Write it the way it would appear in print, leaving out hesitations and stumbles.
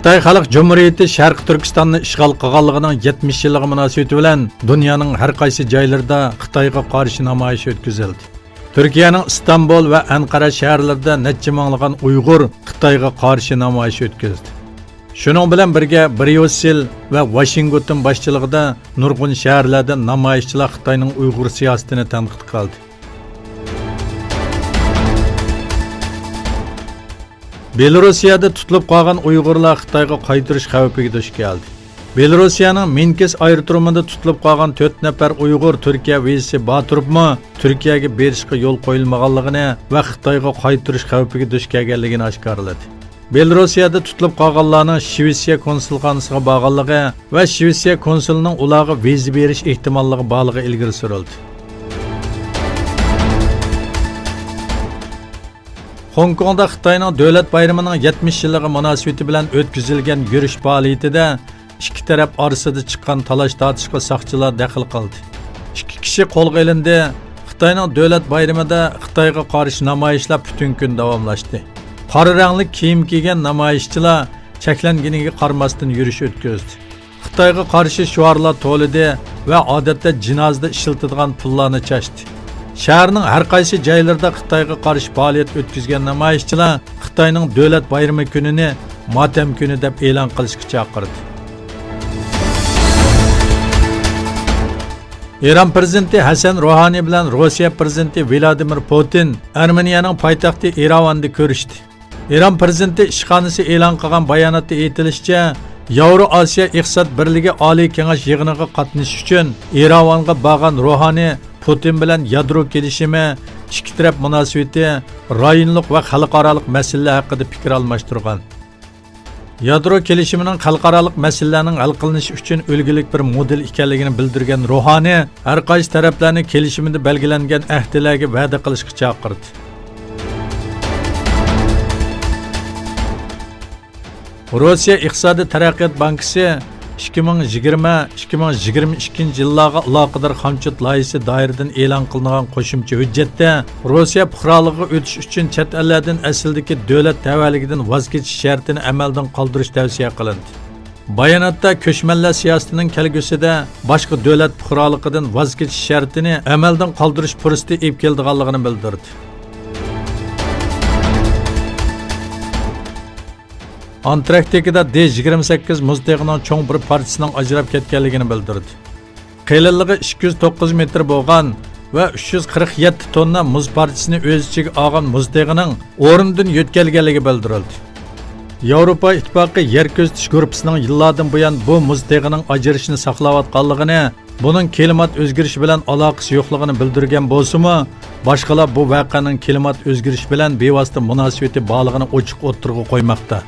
Xitoy Xalq Cumhuriyeti Sharq Turkistonni ishg'ol qilganligining 70 yilligi munosabati bilan dunyoning har qaysi joylarida Xitoyga qarshi namoyish o'tkazildi. Turkiyaning Istanbul va Anqara shaharlarida necha minglagan Uyg'ur Xitoyga qarshi namoyish o'tkazdi. Shuning bilan birga Bryussel va Washington boshchiligida nurg'un shaharlarda namoyishchilar Xitoyning Uyg'ur siyosatini tanqid qildi. Belarusiyada tutilib qolgan Uyg'urlar Xitoyga qaytarish xavfiga duch keldi. Belarusiyaning Minsk aerodromida tutilib qolgan 4 nafar Uyg'ur Turkiya vizasi Baturubmi Turkiyaga berishga yo'l qo'yilmaganligini va Xitoyga qaytarish xavfiga duch kelganligini oshkorladi. Belarusiyada tutilib qolganlarning Shvetsiya konsulxonasiga borganligi va Shvetsiya konsulining ularga viza berish ehtimolligi borligi ilgari surildi. Hong Kongda Xitoyning davlat bayramining 70 yilligi munosabati bilan o'tkazilgan yurish faoliyatida ikki taraf orasida chiqqan talash-tortishga soqchilar daxl qildi. 2 kishi qo'lga olindi. Xitoyning davlat bayramida Xitoyga qarshi namoyishlar butun kun davomlashdi. Qora rangli kiyim kiygan namoyishchilar cheklanganiga qaramasdan yurish o'tkazdi. Xitoyga qarshi shuarlar to'lidi va odatda jinozada ishiltiladigan pullarni chashdi. Shaharning har qaysi joylarida Xitoyga qarshi faoliyat o'tkazgan namoyishchilar Xitoyning davlat bayrami kunini motam kuni deb e'lon qilishga chaqirdi. Iran prezidenti Hasan Ruhani bilan Rossiya prezidenti Vladimir Putin Armeniyaning poytaxti Erevanda ko'rishdi. Iran prezidenti ishxonasi e'lon qilgan bayonotda aytilishicha, Yevroosiyo iqtisod birligi oliy kengash yig'iniga qatnashish uchun Erevanga borgan Ruhani Putin bilan yadro kelishimi, ikki taraf munosabati, rayonlik va xalqaro masalalar haqida fikr almashtirgan. Yadro kelishimining xalqaro masalalarning hal qilinishi uchun ulgulik bir model ekanligini bildirgan Ruhani har qaysi taraflarni kelishimida belgilangan ahdilarga va'da qilishga chaqirdi. Rossiya iqtisodiy taraqqiyot bankasi 2020-2022 yillarga aloqador xamchut loyihasi doirasidan e'lon qilingan qo'shimcha hujjatda Rossiya fuqaroligiga o'tish uchun chet ellardan asldagi davlat tavalligidan voz kechish shartini amaldan qoldirish tavsiya qilindi. Bayonotda ko'chmanlar siyosatining kelgusida boshqa davlat fuqaroligidan voz kechish shartini amaldan qoldirish fursati olib kelganligini bildirdi. Antarktikada D28 muzdegining cho'ng bir partiyasining ajrab ketganligini bildirdi. Qalinligi 209 metr bo'lgan va 347 tonna muz partiyasini o'z ichiga olgan muzdegining o'rnidan yo'tkalganligi bildirildi. Yevropa ittifoqi yer kuzatish guruhining yillardan buyon bu muzdegining ajrashini saqlayotganligini, buning klimat o'zgarishi bilan aloqasi yo'qligini bildirgan bo'lsa-mu, boshqalar bu voqeaning klimat o'zgarishi bilan bevosita munosabati borligini ochiq o'tirg'i qo'ymoqda.